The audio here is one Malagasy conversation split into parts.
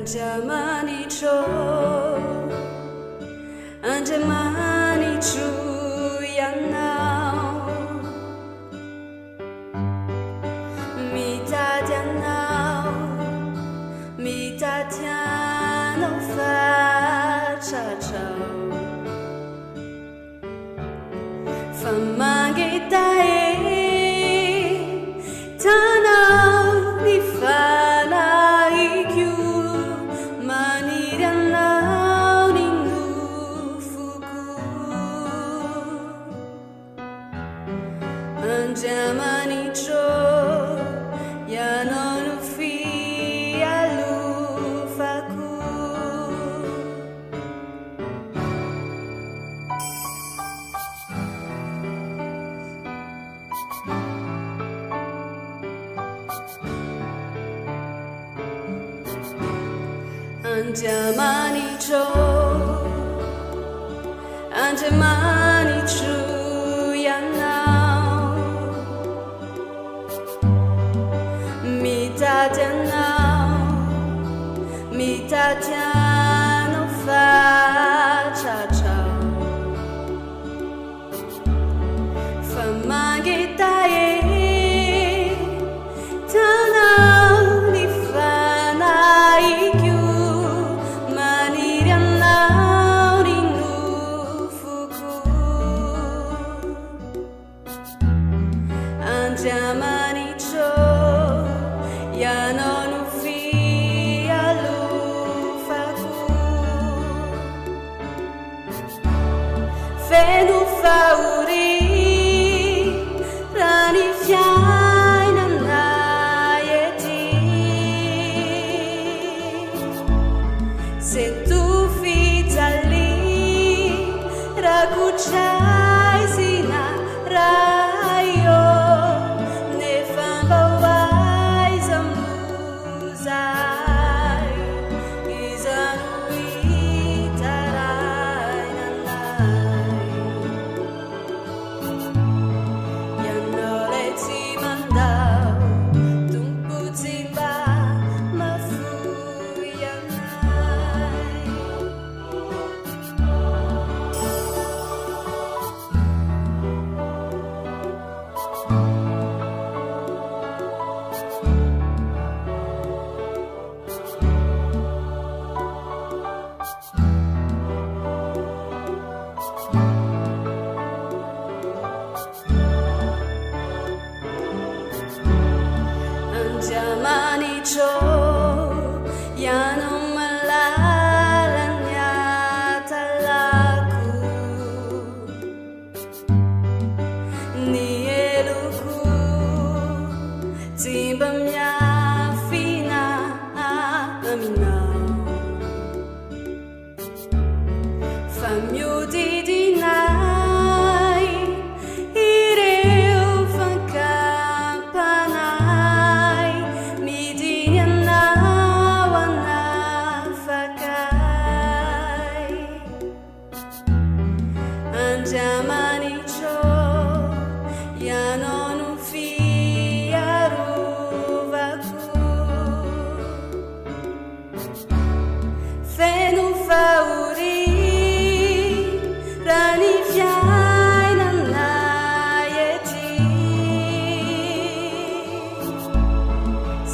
Anjamanitro ianao, mitady anao, mitady anao fatratrao, fa mangitae tanao ny fanahiko maniry anao ny nofoko. Anjamanitro ianao no fialofako. Anjamanitro, Anjamanitro ianao, mitady anao, mitady anao fatratrao, fa mangitae tanao ny fanahiko maniry anao ny nofoko. Anjamanitro ianao no fialofako, feno fahory raha ny fiainanay ety, se tu fijaly raha kotraizina raha io nefa mba hoaiza mozay iza no hitarainanay. Ianao lay tsy mandao tompo tsy mba mahafoy anay. Anjamanitro ianao malala ny atalako, ny eloko tsy mba miafina aminao, fa miodidinay ireo fankampanay midiny anao anafakay. Anjamanitro ianao no fiarovako, feno fahory raha ny fiainanay ety,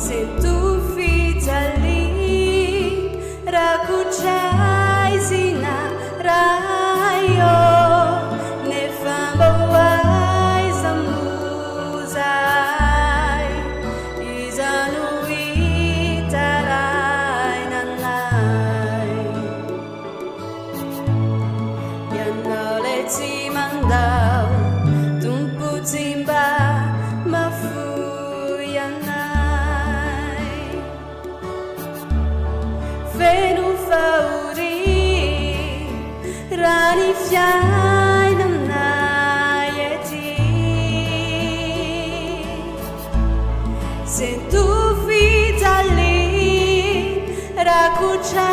se tu fijaly raha kotraizina raha io nefa mba hoaiza mozay iza no hitarainanay. Ianao lay tsy mandao tompo tsy mba mahafoy anay, feno fahory raha ny fiainanay ety, se tu fijaly raha kotraizina